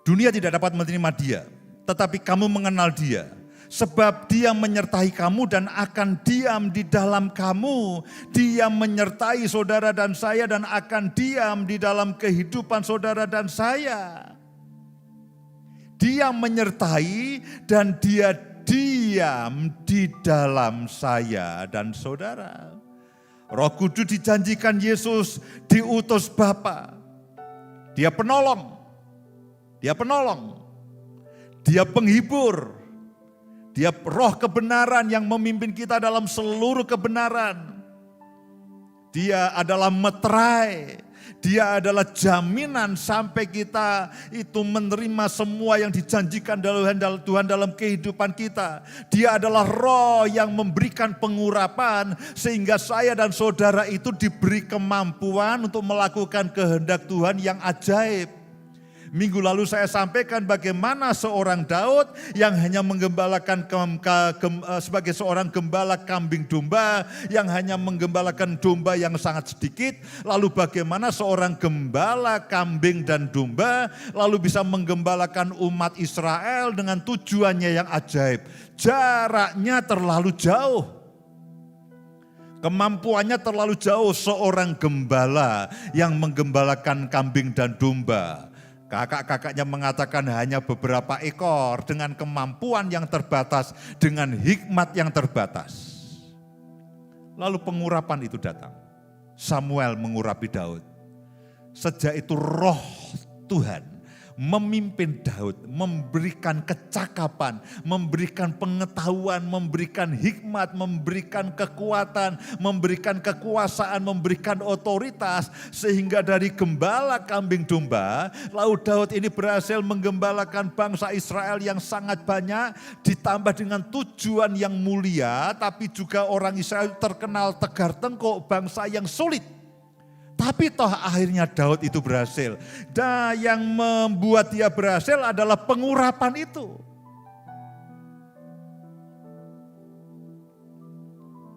Dunia tidak dapat menerima dia, tetapi kamu mengenal dia. Sebab dia menyertai kamu dan akan diam di dalam kamu. Dia menyertai saudara dan saya dan akan diam di dalam kehidupan saudara dan saya. Dia menyertai dan dia diam di dalam saya dan saudara. Roh Kudus dijanjikan Yesus diutus Bapa. Dia penolong. Dia penolong. Dia penghibur. Dia roh kebenaran yang memimpin kita dalam seluruh kebenaran. Dia adalah meterai. Dia adalah jaminan sampai kita itu menerima semua yang dijanjikan Tuhan dalam kehidupan kita. Dia adalah roh yang memberikan pengurapan sehingga saya dan saudara itu diberi kemampuan untuk melakukan kehendak Tuhan yang ajaib. Minggu lalu saya sampaikan bagaimana seorang Daud yang hanya menggembalakan sebagai seorang gembala kambing domba, yang hanya menggembalakan domba yang sangat sedikit, lalu bagaimana seorang gembala kambing dan domba lalu bisa menggembalakan umat Israel dengan tujuannya yang ajaib. Jaraknya terlalu jauh. Kemampuannya terlalu jauh seorang gembala yang menggembalakan kambing dan domba. Kakak-kakaknya mengatakan hanya beberapa ekor dengan kemampuan yang terbatas, dengan hikmat yang terbatas. Lalu pengurapan itu datang. Samuel mengurapi Daud. Sejak itu roh Tuhan memimpin Daud, memberikan kecakapan, memberikan pengetahuan, memberikan hikmat, memberikan kekuatan, memberikan kekuasaan, memberikan otoritas. Sehingga dari gembala kambing domba, lalu Daud ini berhasil menggembalakan bangsa Israel yang sangat banyak, ditambah dengan tujuan yang mulia, tapi juga orang Israel terkenal tegar tengkuk, bangsa yang sulit. Tapi toh akhirnya Daud itu berhasil. Dan yang membuat dia berhasil adalah pengurapan itu.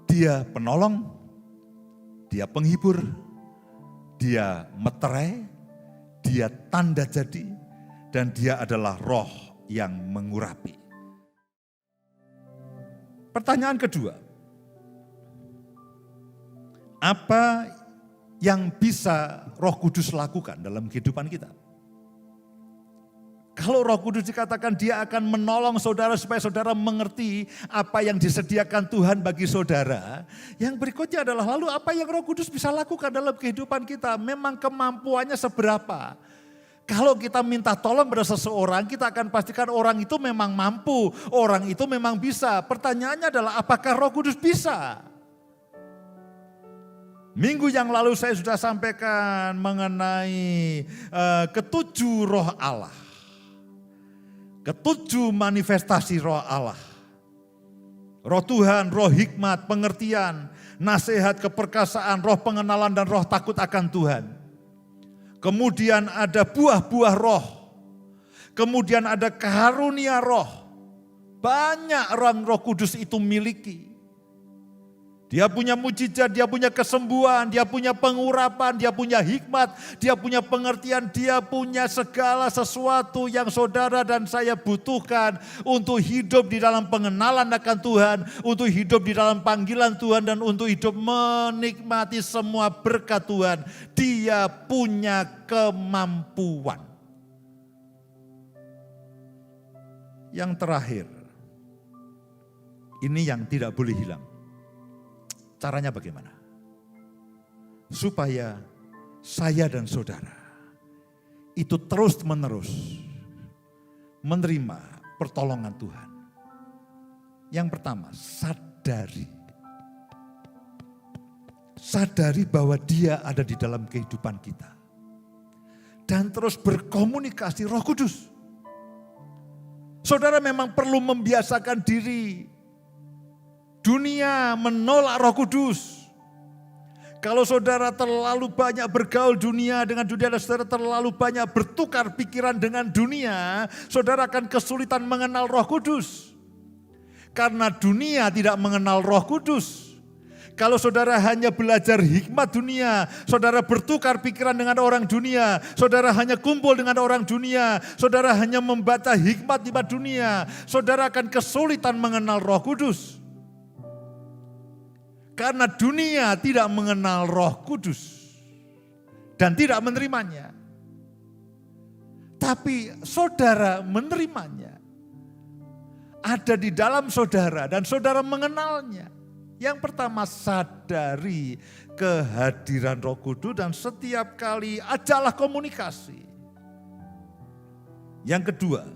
Dia penolong, dia penghibur, dia meterai, dia tanda jadi, dan dia adalah roh yang mengurapi. Pertanyaan kedua, apa yang bisa Roh Kudus lakukan dalam kehidupan kita? Kalau Roh Kudus dikatakan dia akan menolong saudara supaya saudara mengerti apa yang disediakan Tuhan bagi saudara. Yang berikutnya adalah lalu apa yang Roh Kudus bisa lakukan dalam kehidupan kita? Memang kemampuannya seberapa? Kalau kita minta tolong pada seseorang, kita akan pastikan orang itu memang mampu, orang itu memang bisa. Pertanyaannya adalah apakah Roh Kudus bisa? Minggu yang lalu saya sudah sampaikan mengenai ketujuh roh Allah. Ketujuh manifestasi roh Allah. Roh Tuhan, roh hikmat, pengertian, nasihat, keperkasaan, roh pengenalan dan roh takut akan Tuhan. Kemudian ada buah-buah roh. Kemudian ada karunia roh. Banyak orang Roh Kudus itu miliki. Dia punya mujizat, dia punya kesembuhan, dia punya pengurapan, dia punya hikmat, dia punya pengertian, dia punya segala sesuatu yang saudara dan saya butuhkan untuk hidup di dalam pengenalan akan Tuhan, untuk hidup di dalam panggilan Tuhan, dan untuk hidup menikmati semua berkat Tuhan. Dia punya kemampuan. Yang terakhir, ini yang tidak boleh hilang. Caranya bagaimana? Supaya saya dan saudara itu terus-menerus menerima pertolongan Tuhan. Yang pertama, sadari. Sadari bahwa Dia ada di dalam kehidupan kita. Dan terus berkomunikasi Roh Kudus. Saudara memang perlu membiasakan diri. Dunia menolak Roh Kudus. Kalau saudara terlalu banyak bergaul dunia dengan dunia dan saudara terlalu banyak bertukar pikiran dengan dunia, saudara akan kesulitan mengenal Roh Kudus. Karena dunia tidak mengenal Roh Kudus. Kalau saudara hanya belajar hikmat dunia, saudara bertukar pikiran dengan orang dunia, saudara hanya kumpul dengan orang dunia, saudara hanya membaca hikmat dunia, saudara akan kesulitan mengenal Roh Kudus. Karena dunia tidak mengenal Roh Kudus dan tidak menerimanya. Tapi saudara menerimanya. Ada di dalam saudara dan saudara mengenalnya. Yang pertama, sadari kehadiran Roh Kudus dan setiap kali ajaklah komunikasi. Yang kedua,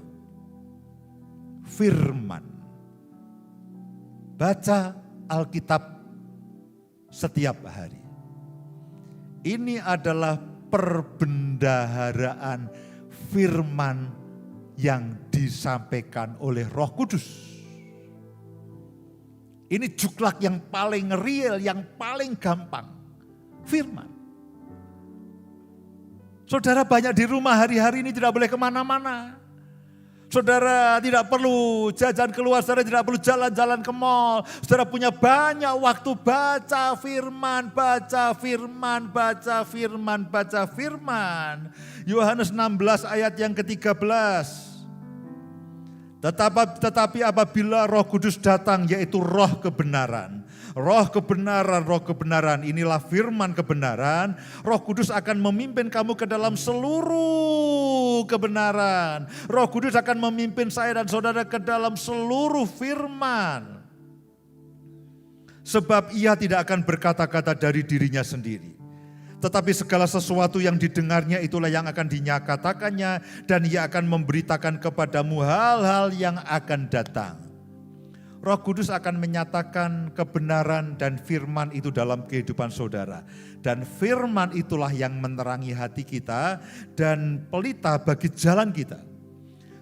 firman. Baca Alkitab setiap hari. Ini adalah perbendaharaan firman yang disampaikan oleh Roh Kudus. Ini juklak yang paling real, yang paling gampang. Firman. Saudara banyak di rumah hari-hari ini tidak boleh kemana-mana. Saudara tidak perlu jajan keluar, saudara tidak perlu jalan-jalan ke mall. Saudara punya banyak waktu baca firman, baca firman, baca firman, baca firman. Yohanes 16 ayat yang ke-13. Tetapi apabila Roh Kudus datang, yaitu roh kebenaran. Roh kebenaran, inilah firman kebenaran. Roh Kudus akan memimpin kamu ke dalam seluruh kebenaran. Roh Kudus akan memimpin saya dan saudara ke dalam seluruh firman. Sebab ia tidak akan berkata-kata dari dirinya sendiri. Tetapi segala sesuatu yang didengarnya itulah yang akan dinyatakannya, dan ia akan memberitakan kepadamu hal-hal yang akan datang. Roh Kudus akan menyatakan kebenaran dan firman itu dalam kehidupan saudara. Dan firman itulah yang menerangi hati kita dan pelita bagi jalan kita.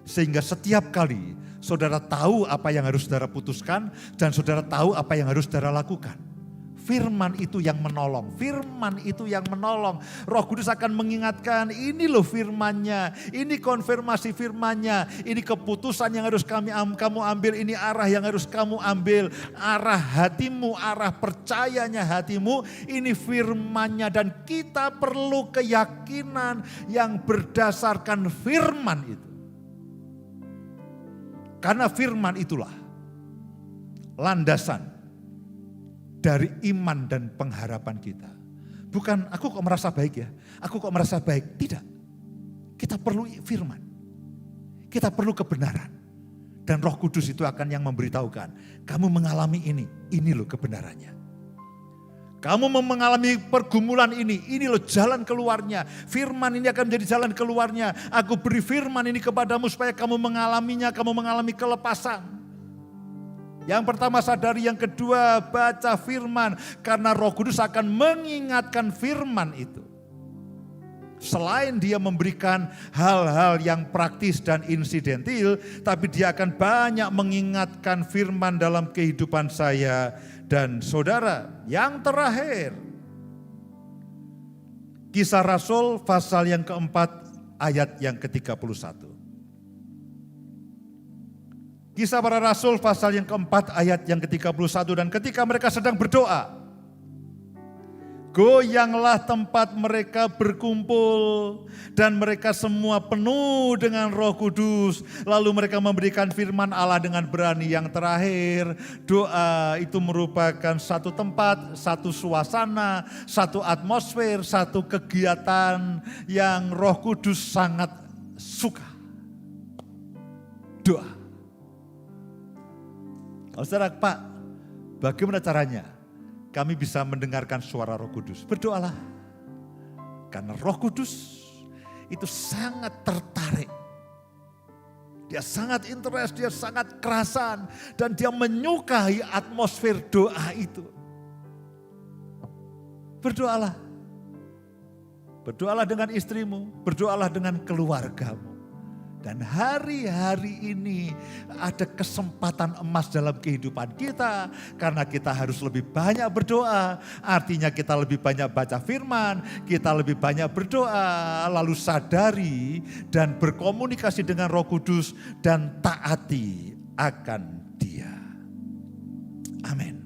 Sehingga setiap kali saudara tahu apa yang harus saudara putuskan dan saudara tahu apa yang harus saudara lakukan. Firman itu yang menolong, firman itu yang menolong. Roh Kudus akan mengingatkan, ini loh firmannya, ini konfirmasi firmannya, ini keputusan yang harus kamu ambil, ini arah yang harus kamu ambil, arah hatimu, arah percayanya hatimu, ini firmannya. Dan kita perlu keyakinan yang berdasarkan firman itu. Karena firman itulah landasan dari iman dan pengharapan kita. Bukan aku kok merasa baik ya, aku kok merasa baik. Tidak, kita perlu firman. Kita perlu kebenaran. Dan Roh Kudus itu akan yang memberitahukan, kamu mengalami ini loh kebenarannya. Kamu mengalami pergumulan ini loh jalan keluarnya. Firman ini akan menjadi jalan keluarnya. Aku beri firman ini kepadamu supaya kamu mengalaminya, kamu mengalami kelepasan. Yang pertama sadari, yang kedua baca firman. Karena Roh Kudus akan mengingatkan firman itu. Selain dia memberikan hal-hal yang praktis dan insidentil, tapi dia akan banyak mengingatkan firman dalam kehidupan saya dan saudara. Yang terakhir, Kisah Rasul pasal yang keempat ayat yang ke-31. Kisah para Rasul pasal yang keempat ayat yang ke-31. Dan ketika mereka sedang berdoa, goyanglah tempat mereka berkumpul dan mereka semua penuh dengan Roh Kudus. Lalu mereka memberikan firman Allah dengan berani. Yang terakhir, doa itu merupakan satu tempat, satu suasana, satu atmosfer, satu kegiatan yang Roh Kudus sangat suka. Doa. Kalau saudara, Pak, bagaimana caranya kami bisa mendengarkan suara Roh Kudus? Berdoalah. Karena Roh Kudus itu sangat tertarik. Dia sangat interest, dia sangat kerasan. Dan dia menyukai atmosfer doa itu. Berdoalah. Berdoalah dengan istrimu, berdoalah dengan keluargamu. Dan hari-hari ini ada kesempatan emas dalam kehidupan kita. Karena kita harus lebih banyak berdoa. Artinya kita lebih banyak baca firman. Kita lebih banyak berdoa. Lalu sadari dan berkomunikasi dengan Roh Kudus. Dan taati akan Dia. Amin.